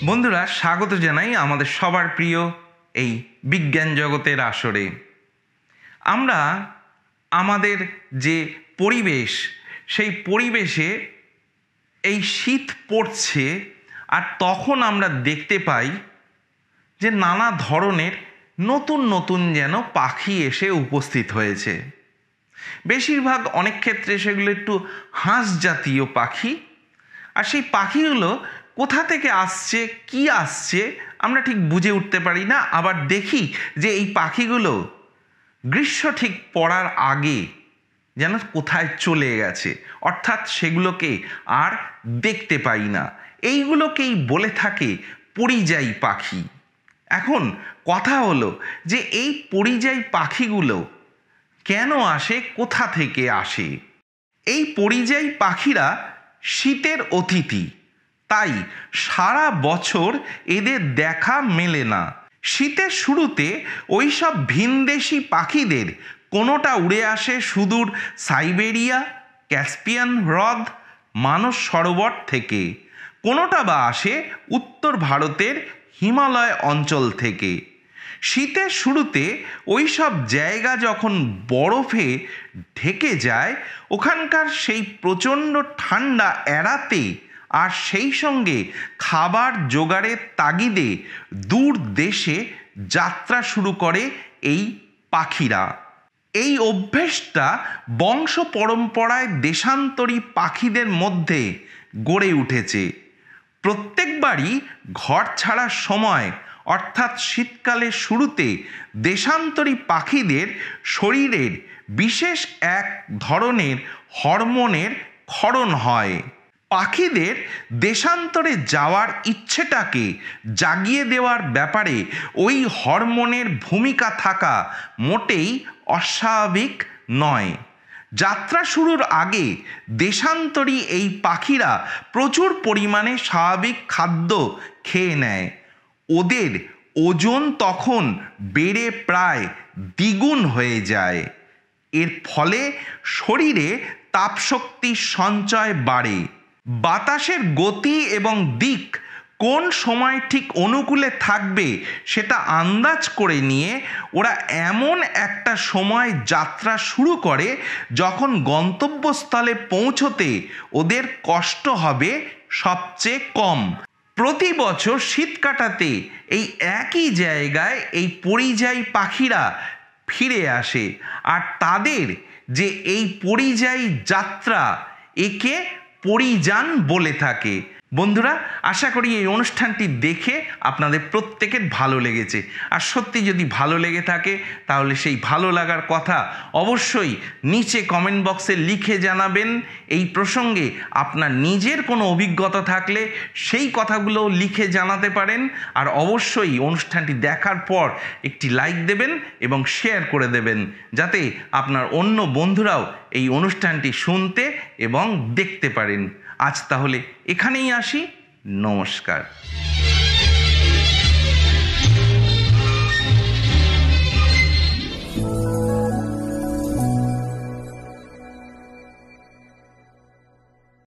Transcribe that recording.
বন্ধুরা, স্বাগত জানাই আমাদের সবার প্রিয় এই বিজ্ঞান জগতের আসরে। আমরা আমাদের যে পরিবেশ, সেই পরিবেশে এই শীত পড়ছে, আর তখন আমরা দেখতে পাই যে নানা ধরনের নতুন নতুন যেন পাখি এসে উপস্থিত হয়েছে। বেশিরভাগ অনেক ক্ষেত্রে সেগুলো একটু হাঁস জাতীয় পাখি, আর সেই পাখিগুলো কোথা থেকে আসছে, কি আসছে আমরা ঠিক বুঝে উঠতে পারি না। আবার দেখি যে এই পাখিগুলো গ্রীষ্ম ঠিক পড়ার আগে যেন কোথায় চলে গেছে, অর্থাৎ সেগুলোকে আর দেখতে পাই না। এইগুলোকেই বলে থাকে পরিযায়ী পাখি। এখন কথা হলো যে এই পরিযায়ী পাখিগুলো কেন আসে, কোথা থেকে আসে? এই পরিযায়ী পাখিরা শীতের অতিথি, তাই সারা বছর এদের দেখা মেলে না। শীতের শুরুতে ওই সব ভিনদেশি পাখিদের কোনোটা উড়ে আসে সুদূর সাইবেরিয়া, ক্যাস্পিয়ান হ্রদ, মানস সরোবর থেকে, কোনোটা বা আসে উত্তর ভারতের হিমালয় অঞ্চল থেকে। শীতের শুরুতে ওই সব জায়গা যখন বরফে ঢেকে যায়, ওখানকার সেই প্রচণ্ড ঠান্ডা এড়াতে আর সেই সঙ্গে খাবার জোগাড়ের তাগিদে দূর দেশে যাত্রা শুরু করে এই পাখিরা। এই অভ্যেসটা বংশ পরম্পরায় দেশান্তরী পাখিদের মধ্যে গড়ে উঠেছে। প্রত্যেকবারই ঘর ছাড়ার সময়, অর্থাৎ শীতকালের শুরুতে দেশান্তরী পাখিদের শরীরের বিশেষ এক ধরনের হরমোনের ক্ষরণ হয়। পাখিদের দেশান্তরে যাওয়ার ইচ্ছেটাকে জাগিয়ে দেওয়ার ব্যাপারে ওই হরমোনের ভূমিকা থাকা মোটেই অস্বাভাবিক নয়। যাত্রা শুরুর আগে দেশান্তরী এই পাখিরা প্রচুর পরিমাণে স্বাভাবিক খাদ্য খেয়ে নেয়। ওদের ওজন তখন বেড়ে প্রায় দ্বিগুণ হয়ে যায়। এর ফলে শরীরে তাপশক্তির সঞ্চয় বাড়ে। বাতাসের গতি এবং দিক কোন সময় ঠিক অনুকূলে থাকবে সেটা আন্দাজ করে নিয়ে ওরা এমন একটা সময় যাত্রা শুরু করে যখন গন্তব্যস্থলে পৌঁছতে ওদের কষ্ট হবে সবচেয়ে কম। প্রতি বছর শীত কাটাতে এই একই জায়গায় এই পরিযায়ী পাখিরা ফিরে আসে, আর তাদের যে এই পরিযায়ী যাত্রা, একে পরিযান বলে থাকে। বন্ধুরা, আশা করি এই অনুষ্ঠানটি দেখে আপনাদের প্রত্যেকের ভালো লেগেছে। আর সত্যি যদি ভালো লেগে থাকে তাহলে সেই ভালো লাগার কথা অবশ্যই নিচে কমেন্ট বক্সে লিখে জানাবেন। এই প্রসঙ্গে আপনার নিজের কোনো অভিজ্ঞতা থাকলে সেই কথাগুলো লিখে জানাতে পারেন। আর অবশ্যই অনুষ্ঠানটি দেখার পর একটি লাইক দেবেন এবং শেয়ার করে দেবেন, যাতে আপনার অন্য বন্ধুরাও এই অনুষ্ঠানটি শুনতে এবং দেখতে পারেন। আজ তাহলে এখানেই আসি। নমস্কার।